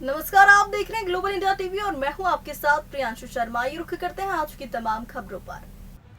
नमस्कार, आप देख रहे हैं ग्लोबल इंडिया टीवी और मैं हूं आपके साथ प्रियांशु शर्मा। ये रुख करते हैं आज की तमाम खबरों पर।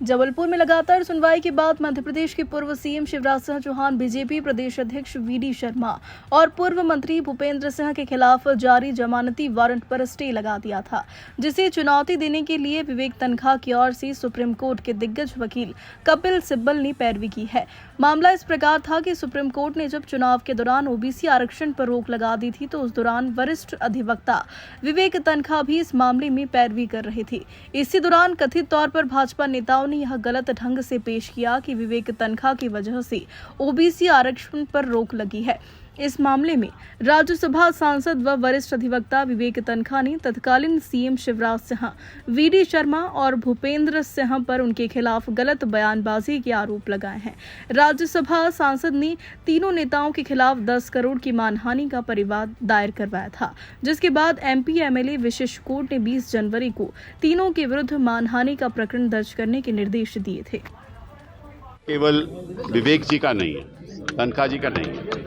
जबलपुर में लगातार सुनवाई के बाद मध्य प्रदेश के पूर्व सीएम शिवराज सिंह चौहान, बीजेपी प्रदेश अध्यक्ष वीडी शर्मा और पूर्व मंत्री भूपेंद्र सिंह के खिलाफ जारी जमानती वारंट पर स्टे लगा दिया था, जिसे चुनौती देने के लिए विवेक तन्खा की ओर से सुप्रीम कोर्ट के दिग्गज वकील कपिल सिब्बल ने पैरवी की है। मामला इस प्रकार था कि सुप्रीम कोर्ट ने जब चुनाव के दौरान ओबीसी आरक्षण पर रोक लगा दी थी, तो उस दौरान वरिष्ठ अधिवक्ता विवेक तन्खा भी इस मामले में पैरवी कर रहे थे। इसी दौरान कथित तौर पर भाजपा नेताओं ने यह गलत ढंग से पेश किया कि विवेक तन्खा की वजह से ओबीसी आरक्षण पर रोक लगी है। इस मामले में राज्यसभा सांसद व वरिष्ठ अधिवक्ता विवेक तन्खा ने तत्कालीन सीएम शिवराज सिंह, वीडी शर्मा और भूपेंद्र सिंह पर उनके खिलाफ गलत बयानबाजी के आरोप लगाए हैं। राज्यसभा सांसद ने तीनों नेताओं के खिलाफ 10 करोड़ की मानहानि का परिवाद दायर करवाया था, जिसके बाद एमपी एमएलए विशेष कोर्ट ने 20 जनवरी को तीनों के विरुद्ध मानहानि का प्रकरण दर्ज करने के निर्देश दिए थे। केवल विवेक जी का नहीं है, तन्खा जी का नहीं है।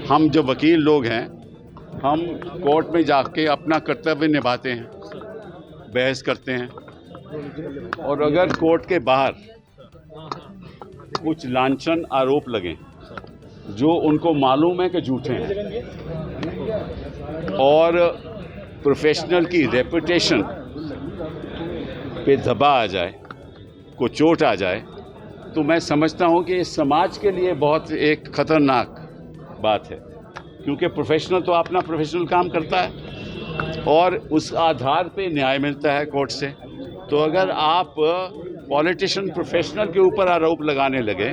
हम जो वकील लोग हैं, हम कोर्ट में जाके अपना कर्तव्य निभाते हैं, बहस करते हैं, और अगर कोर्ट के बाहर कुछ लांछन आरोप लगें जो उनको मालूम है कि झूठे हैं और प्रोफेशनल की रेपुटेशन पे दबा आ जाए, को चोट आ जाए, तो मैं समझता हूं कि इस समाज के लिए बहुत एक खतरनाक बात है, क्योंकि प्रोफेशनल तो अपना प्रोफेशनल काम करता है और उस आधार पे न्याय मिलता है कोर्ट से। तो अगर आप पॉलिटिशियन प्रोफेशनल के ऊपर आरोप लगाने लगे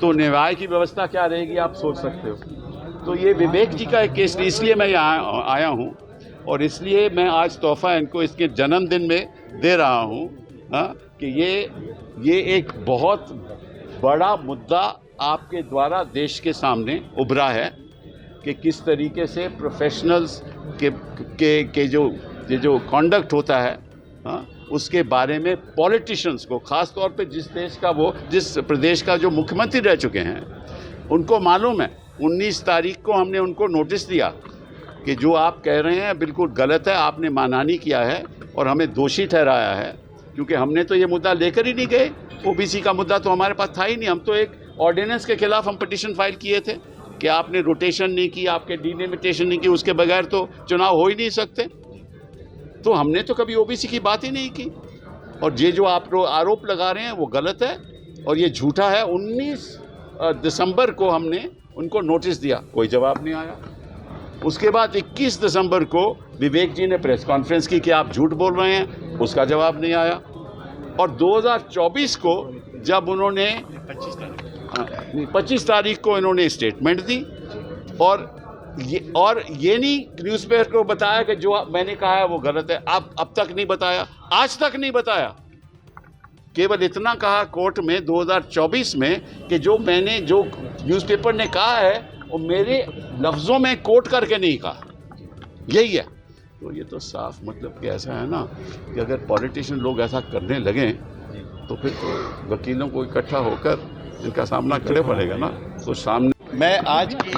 तो न्याय की व्यवस्था क्या रहेगी, आप सोच सकते हो। तो ये विवेक जी का एक केस, इसलिए मैं यहाँ आया हूँ और इसलिए मैं आज तोहफा इनको इसके जन्मदिन में दे रहा हूँ कि ये एक बहुत बड़ा मुद्दा आपके द्वारा देश के सामने उभरा है कि किस तरीके से प्रोफेशनल्स के जो कॉन्डक्ट होता है उसके बारे में पॉलिटिशियंस को, ख़ास तौर पे जिस प्रदेश का जो मुख्यमंत्री रह चुके हैं, उनको मालूम है। 19 तारीख को हमने उनको नोटिस दिया कि जो आप कह रहे हैं बिल्कुल गलत है, आपने मानहानि किया है और हमें दोषी ठहराया है, क्योंकि हमने तो ये मुद्दा लेकर ही नहीं गए। ओबीसी का मुद्दा तो हमारे पास था ही नहीं। हम तो एक ऑर्डिनेंस के खिलाफ हम पिटीशन फाइल किए थे कि आपने रोटेशन नहीं की, आपके डिलिमिटेशन नहीं की, उसके बगैर तो चुनाव हो ही नहीं सकते। तो हमने तो कभी ओबीसी की बात ही नहीं की, और ये जो आप आरोप लगा रहे हैं वो गलत है और ये झूठा है। 19 दिसंबर को हमने उनको नोटिस दिया, कोई जवाब नहीं आया। उसके बाद 21 दिसंबर को विवेक जी ने प्रेस कॉन्फ्रेंस की कि आप झूठ बोल रहे हैं, उसका जवाब नहीं आया। और 2024 को जब उन्होंने 25 तारीख को इन्होंने स्टेटमेंट दी और ये नहीं न्यूज़पेपर को बताया कि जो मैंने कहा है वो गलत है। अब तक नहीं बताया, आज तक नहीं बताया। केवल इतना कहा कोर्ट में 2024 में कि जो न्यूज़पेपर ने कहा है वो मेरे लफ्ज़ों में कोट करके नहीं कहा, यही है। तो ये तो साफ मतलब कि ऐसा है ना कि अगर पॉलिटिशियन लोग ऐसा करने लगें तो फिर तो वकीलों को इकट्ठा होकर इनका सामना करना पड़ेगा ना। तो सामने मैं आज की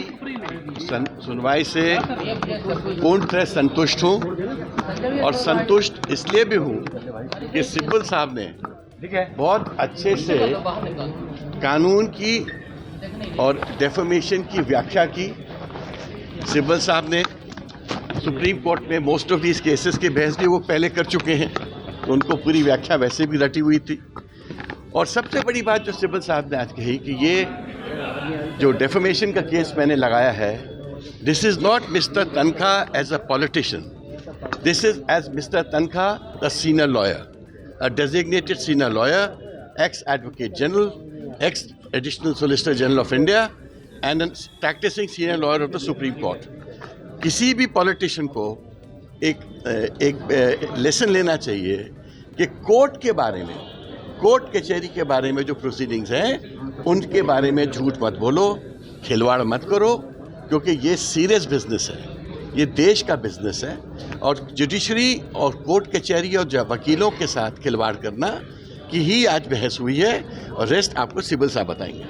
सुनवाई से पूर्ण तरह संतुष्ट हूँ, और संतुष्ट इसलिए भी हूँ कि सिब्बल साहब ने बहुत अच्छे से कानून की और डेफर्मेशन की व्याख्या की। सिब्बल साहब ने सुप्रीम कोर्ट में मोस्ट ऑफ दीज केसेस के बहस भी वो पहले कर चुके हैं, तो उनको पूरी व्याख्या वैसे भी रटी हुई थी। और सबसे बड़ी बात जो सिब्बल साहब ने आज कही कि ये जो डेफर्मेशन का केस मैंने लगाया है, this is not mister Tankha as a politician, this is as mister Tankha the senior lawyer, a designated senior lawyer, ex advocate general, ex additional solicitor general of India and practising senior lawyer of the supreme court. किसी भी politician को एक lesson लेना चाहिए कि court के बारे में, कोर्ट कचहरी के बारे में जो प्रोसीडिंग्स हैं उनके बारे में झूठ मत बोलो, खिलवाड़ मत करो, क्योंकि ये सीरियस बिजनेस है, ये देश का बिजनेस है। और जुडिशरी और कोर्ट कचहरी और वकीलों के साथ खिलवाड़ करना की ही आज बहस हुई है, और रेस्ट आपको सिब्बल साहब बताएंगे।